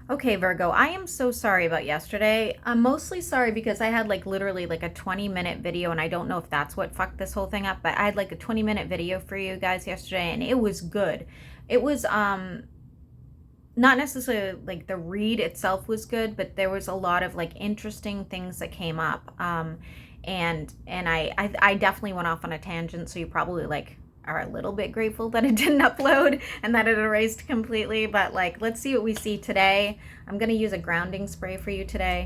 Okay, Virgo, I am so sorry about yesterday. I'm mostly sorry because I had like literally like a 20-minute video, and I don't know if that's what fucked this whole thing up, but I had like a 20-minute video for you guys yesterday, and it was good. It was not necessarily like the read itself was good, but there was a lot of like interesting things that came up. And I definitely went off on a tangent, so you probably like are a little bit grateful that it didn't upload and that it erased completely. But like, let's see what we see today. I'm gonna use a grounding spray for you today.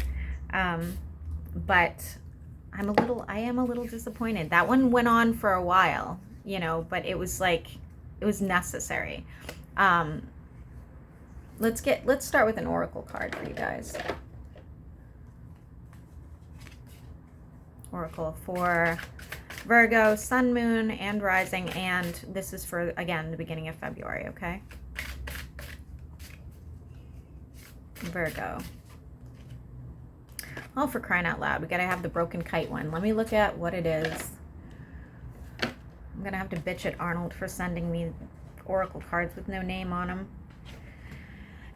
Um, but I am a little disappointed. That one went on for a while, but it was like, it was necessary. Um, let's start with an oracle card for you guys. Oracle for Virgo, Sun, Moon, and Rising, and this is for, again, the beginning of February, okay? Virgo. Oh, for crying out loud, we gotta have the broken kite one. Let me look at what it is. I'm gonna have to bitch at Arnold for sending me oracle cards with no name on them.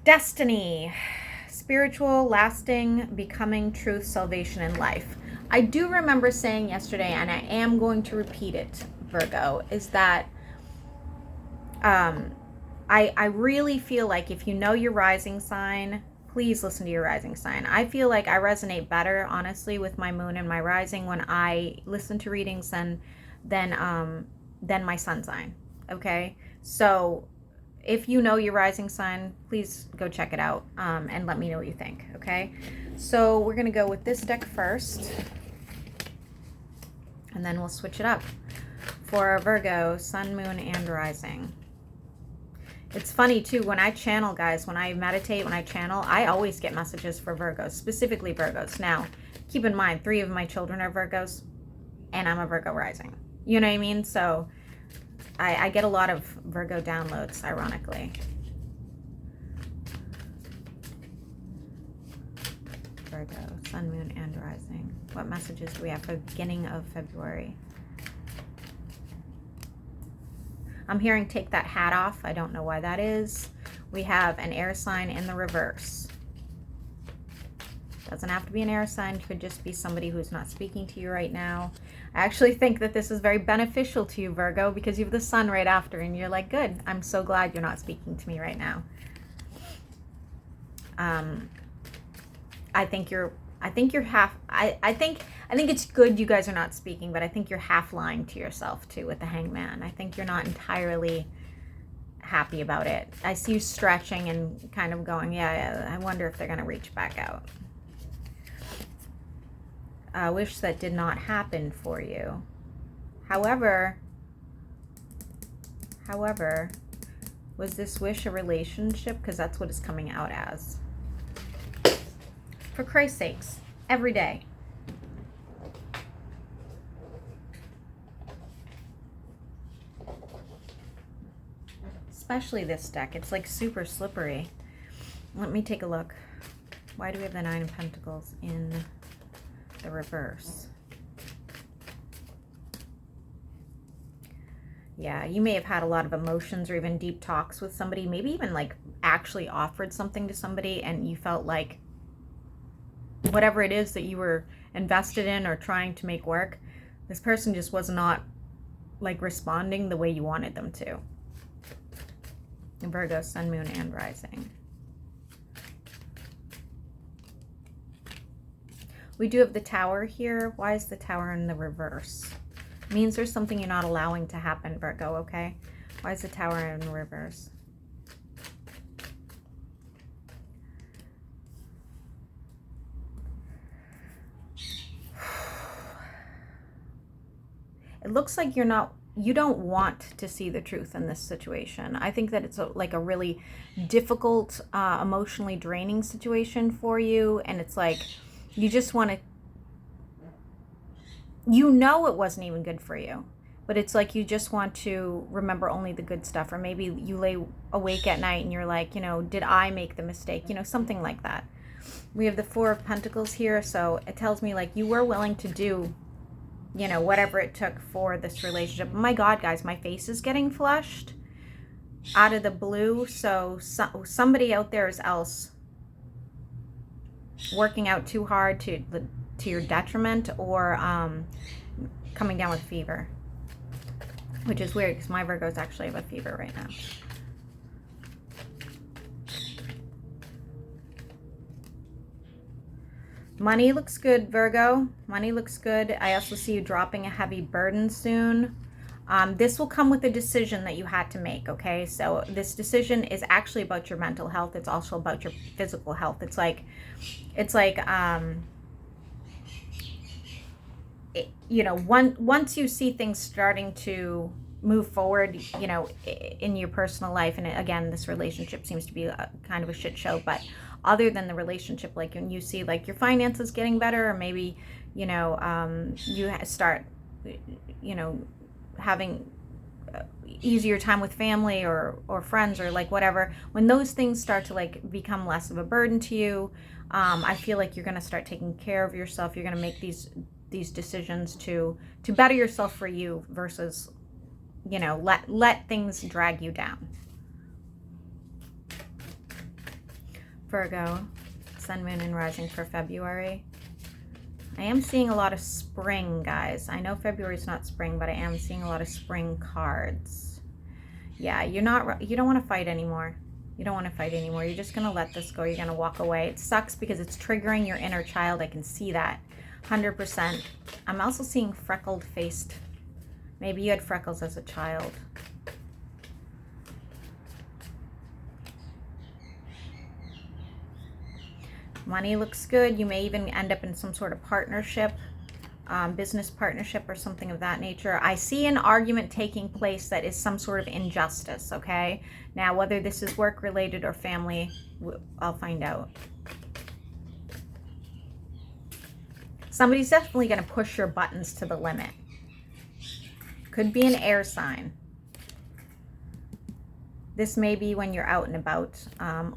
Destiny. Spiritual, lasting, becoming, truth, salvation, and life. I do remember saying yesterday, and I am going to repeat it, Virgo, is that I really feel like if you know your rising sign, please listen to your rising sign. I feel like I resonate better, honestly, with my moon and my rising when I listen to readings than my sun sign. Okay, so if you know your rising sign, please go check it out and let me know what you think. Okay, so we're gonna go with this deck first, and then we'll switch it up for Virgo, Sun, Moon, and Rising. It's funny too, when I channel, guys, when I meditate, when I channel, I always get messages for Virgos, specifically Virgos. Now, keep in mind, 3 of my children are Virgos, and I'm a Virgo rising. You know what I mean? So I get a lot of Virgo downloads, ironically. Virgo, Sun, Moon, and Rising. What messages do we have for the beginning of February? I'm hearing take that hat off. I don't know why that is. We have an air sign in the reverse. Doesn't have to be an air sign. Could just be somebody who's not speaking to you right now. I actually think that this is very beneficial to you, Virgo, because you have the sun right after, and you're like, good. I'm so glad you're not speaking to me right now. I think you're half. I think it's good you guys are not speaking, but I think you're half lying to yourself too with the Hangman. I think you're not entirely happy about it. I see you stretching and kind of going, yeah, I wonder if they're going to reach back out. I wish that did not happen for you. However, was this wish a relationship? Because that's what it's coming out as. For Christ's sakes, every day. Especially this deck. It's like super slippery. Let me take a look. Why do we have the 9 of Pentacles in the reverse? Yeah, you may have had a lot of emotions or even deep talks with somebody, maybe even like actually offered something to somebody, and you felt like whatever it is that you were invested in or trying to make work, this person just was not like responding the way you wanted them to. Virgo, Sun, Moon, and Rising. We do have the Tower here. Why is the Tower in the reverse? It means there's something you're not allowing to happen, Virgo, okay? Why is the Tower in the reverse? It looks like you don't want to see the truth in this situation. I think that it's like a really difficult, emotionally draining situation for you. And it's like, you just want to, it wasn't even good for you, but it's like, you just want to remember only the good stuff. Or maybe you lay awake at night and you're like, did I make the mistake? Something like that. We have the 4 of Pentacles here. So it tells me like you were willing to do whatever it took for this relationship. Oh my God, guys, my face is getting flushed out of the blue. So somebody out there else working out too hard to your detriment, or coming down with fever, which is weird because my Virgos actually have a fever right now. Money looks good, Virgo. Money looks good. I also see you dropping a heavy burden soon. This will come with a decision that you had to make, okay? So this decision is actually about your mental health. It's also about your physical health. It's like you know, once you see things starting to move forward, you know, in your personal life, and again, this relationship seems to be a kind of a shit show, but other than the relationship, like when you see like your finances getting better, or maybe, you know, you start, you know, having easier time with family or friends, or like whatever, when those things start to like become less of a burden to you, I feel like you're going to start taking care of yourself. You're going to make these decisions to better yourself for you, versus, you know, let things drag you down. Virgo, Sun, Moon, and Rising for February. I am seeing a lot of spring, guys. I know February's not spring, but I am seeing a lot of spring cards. Yeah, you don't want to fight anymore. You don't want to fight anymore. You're just going to let this go. You're going to walk away. It sucks because it's triggering your inner child. I can see that 100%. I'm also seeing freckled faced. Maybe you had freckles as a child. Money looks good. You may even end up in some sort of partnership, business partnership or something of that nature. I see an argument taking place that is some sort of injustice, okay? Now, whether this is work related or family, I'll find out. Somebody's definitely going to push your buttons to the limit. Could be an air sign. This may be when you're out and about,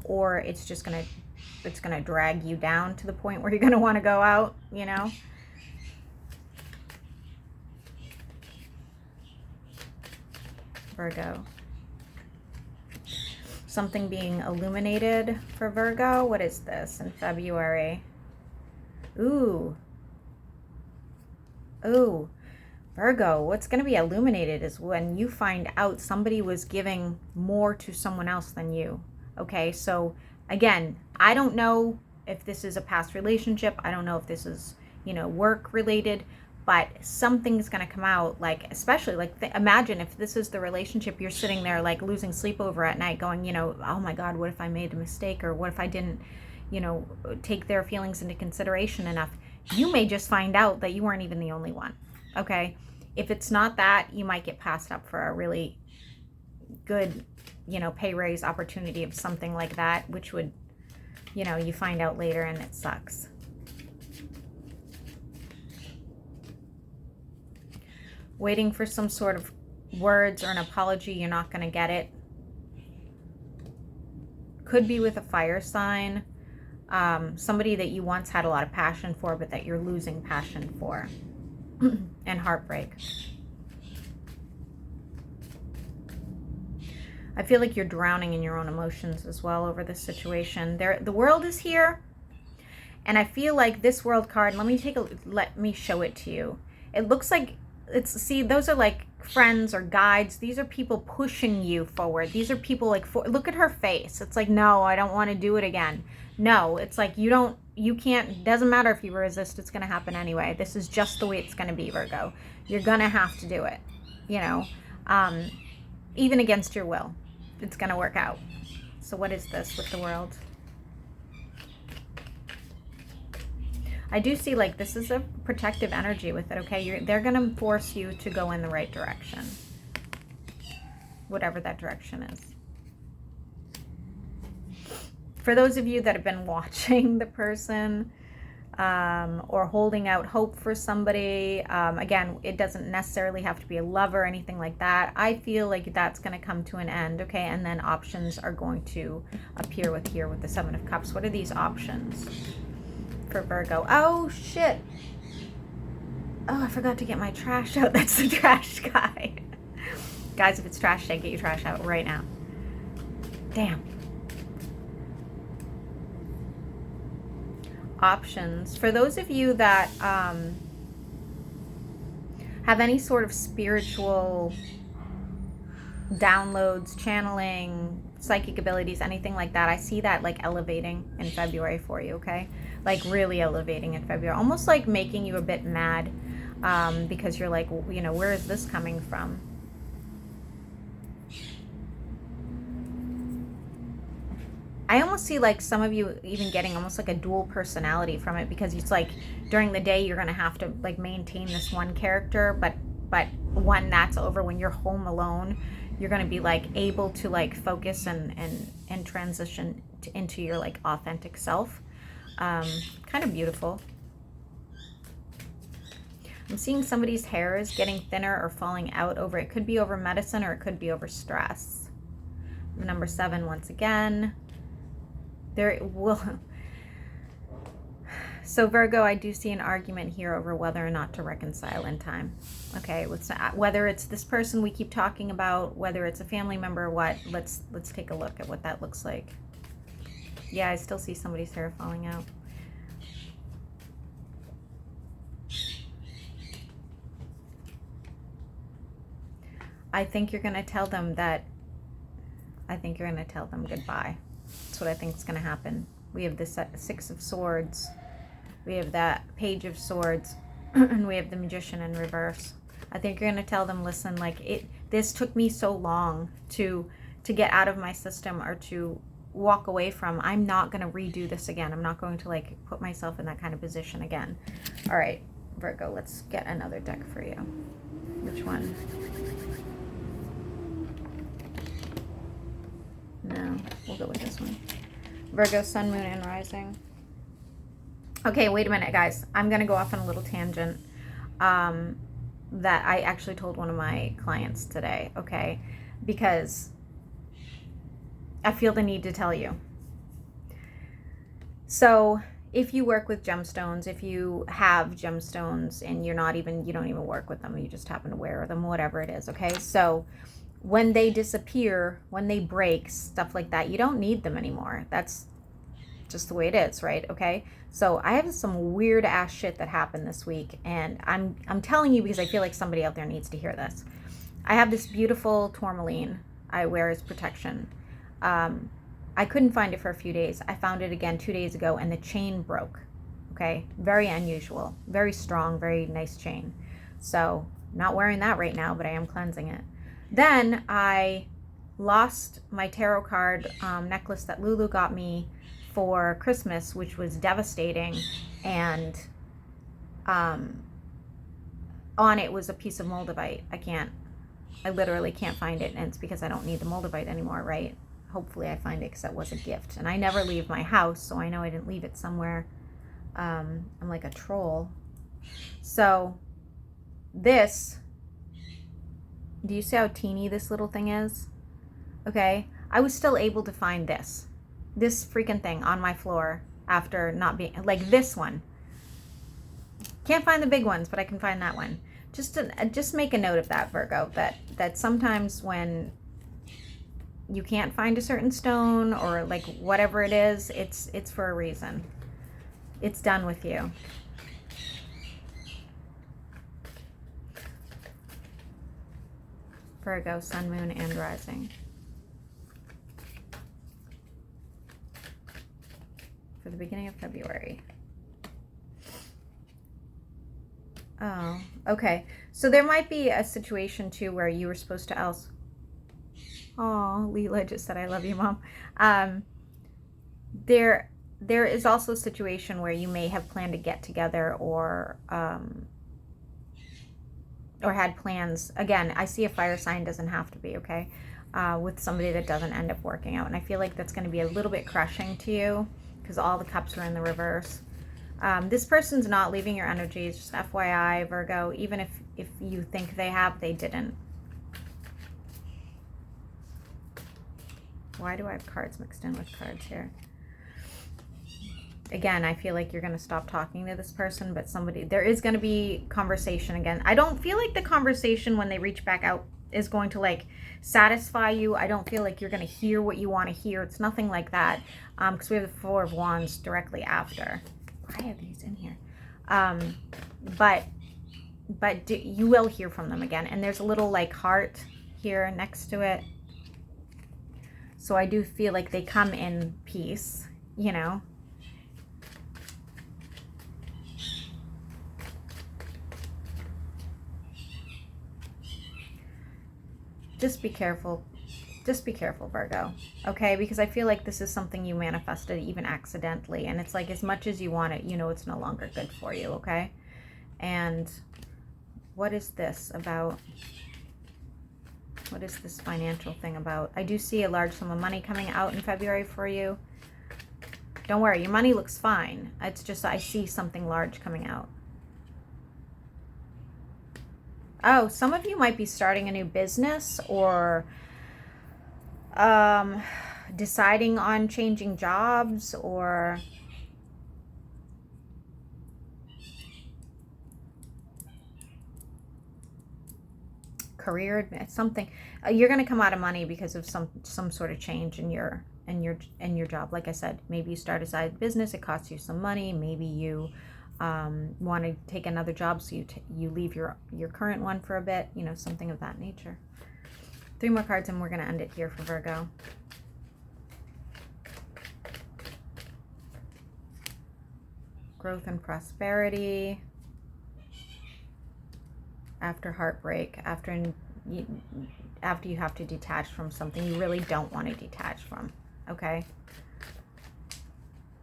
or it's just going to drag you down to the point where you're going to want to go out, you know? Virgo. Something being illuminated for Virgo. What is this in February? Ooh. Ooh. Virgo, what's going to be illuminated is when you find out somebody was giving more to someone else than you. Okay, so again, I don't know if this is a past relationship. I don't know if this is, you know, work related, but something's going to come out, like, especially like, imagine if this is the relationship you're sitting there like losing sleep over at night going, you know, oh my God, what if I made a mistake? Or what if I didn't, you know, take their feelings into consideration enough? You may just find out that you weren't even the only one. Okay. If it's not that, you might get passed up for a really good, you know, pay raise opportunity of something like that, which would, you know, you find out later and it sucks. Waiting for some sort of words or an apology, you're not going to get it. Could be with a fire sign. Somebody that you once had a lot of passion for, but that you're losing passion for. And heartbreak. I feel like you're drowning in your own emotions as well over this situation. The world is here, and I feel like this world card, let me show it to you. It looks like see, those are like friends or guides. These are people pushing you forward. These are people like, look at her face. It's like, no, I don't want to do it again. No, it's like you can't, doesn't matter if you resist, it's going to happen anyway. This is just the way it's going to be, Virgo. You're going to have to do it, you know, even against your will. It's going to work out. So what is this with the world? I do see like this is a protective energy with it, okay? They're going to force you to go in the right direction. Whatever that direction is. For those of you that have been watching the person or holding out hope for somebody, again, it doesn't necessarily have to be a lover or anything like that. I feel like that's going to come to an end, okay? And then options are going to appear with here with the Seven of Cups. What are these options for Virgo? Oh, shit. Oh, I forgot to get my trash out. That's the trash guy. Guys, if it's trash day, get your trash out right now. Damn. options. For those of you that have any sort of spiritual downloads, channeling, psychic abilities, anything like that, I see that like elevating in February for you, okay? Like really elevating in February, almost like making you a bit mad, because you're like, you know, where is this coming from? I almost see like some of you even getting almost like a dual personality from it, because it's like during the day you're going to have to like maintain this one character, but when that's over, when you're home alone, you're going to be like able to like focus and transition into your like authentic self. Kind of beautiful. I'm seeing somebody's hair is getting thinner or falling out over, it could be over medicine or it could be over stress. The number 7 once again. There will. So Virgo, I do see an argument here over whether or not to reconcile in time. Okay, whether it's this person we keep talking about, whether it's a family member or what, let's take a look at what that looks like. Yeah, I still see somebody's hair falling out. I think you're going to tell them that, I think you're going to tell them goodbye. That's what I think is going to happen. We have the 6 of Swords. We have that Page of Swords. And we have the Magician in reverse. I think you're going to tell them, listen, like this took me so long to get out of my system or to walk away from. I'm not going to redo this again. I'm not going to like put myself in that kind of position again. All right, Virgo, let's get another deck for you. Which one? No, we'll go with this one. Virgo, Sun, Moon, and Rising. Okay, wait a minute, guys. I'm going to go off on a little tangent that I actually told one of my clients today, okay? Because I feel the need to tell you. So if you work with gemstones, if you have gemstones and you don't even work with them, you just happen to wear them, whatever it is, okay? So when they disappear, when they break, stuff like that, you don't need them anymore. That's just the way it is, right? Okay. So I have some weird ass shit that happened this week, and I'm telling you because I feel like somebody out there needs to hear this. I have this beautiful tourmaline I wear as protection. I couldn't find it for a few days. I found it again 2 days ago, and the chain broke. Okay. Very unusual, very strong, very nice chain. So I'm not wearing that right now, but I am cleansing it. Then I lost my tarot card necklace that Lulu got me for Christmas, which was devastating. And on it was a piece of moldavite. I literally can't find it. And it's because I don't need the moldavite anymore, right? Hopefully I find it because that was a gift. And I never leave my house, so I know I didn't leave it somewhere. I'm like a troll. So this... Do you see how teeny this little thing is? Okay. I was still able to find this freaking thing on my floor after not being, like this one. Can't find the big ones, but I can find that one. Just make a note of that, Virgo, that sometimes when you can't find a certain stone or like whatever it is, it's for a reason. It's done with you. Virgo, Sun, Moon, and Rising. For the beginning of February. Oh, okay. So there might be a situation too where you were supposed to else. Oh, Leela just said, I love you, Mom. There is also a situation where you may have planned to get together or had plans. Again, I see a fire sign, doesn't have to be, okay? With somebody that doesn't end up working out. And I feel like that's going to be a little bit crushing to you because all the cups are in the reverse. This person's not leaving your energy. It's just FYI, Virgo. Even if you think they have, they didn't. Why do I have cards mixed in with cards here? Again, I feel like you're going to stop talking to this person, but there is going to be conversation again. I don't feel like the conversation when they reach back out is going to like satisfy you. I don't feel like you're going to hear what you want to hear. It's nothing like that. Because we have the 4 of Wands directly after. Why are these in here? But you will hear from them again. And there's a little like heart here next to it. So I do feel like they come in peace, you know. Just be careful. Just be careful, Virgo. Okay? Because I feel like this is something you manifested even accidentally. And it's like as much as you want it, you know it's no longer good for you, okay? And what is this about? What is this financial thing about? I do see a large sum of money coming out in February for you. Don't worry, your money looks fine. It's just I see something large coming out. Oh, some of you might be starting a new business or deciding on changing jobs or career, something. You're going to come out of money because of some sort of change in your job. Like I said, maybe you start a side business, it costs you some money. Maybe you want to take another job, so you leave your current one for a bit, you know, something of that nature. 3 more cards and we're going to end it here for Virgo. Growth and prosperity. After heartbreak, after you have to detach from something you really don't want to detach from, okay?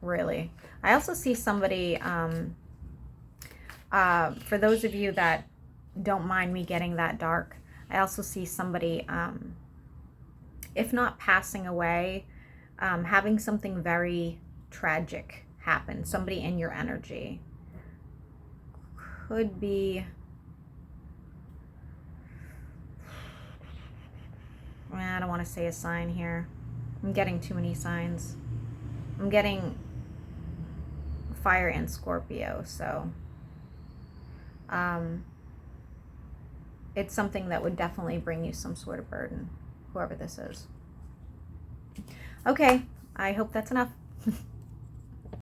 Really. I also see somebody, for those of you that don't mind me getting that dark, I also see somebody, if not passing away, having something very tragic happen. Somebody in your energy. Could be... I don't want to say a sign here. I'm getting too many signs. I'm getting fire and Scorpio, so it's something that would definitely bring you some sort of burden, whoever this is. Okay, I hope that's enough.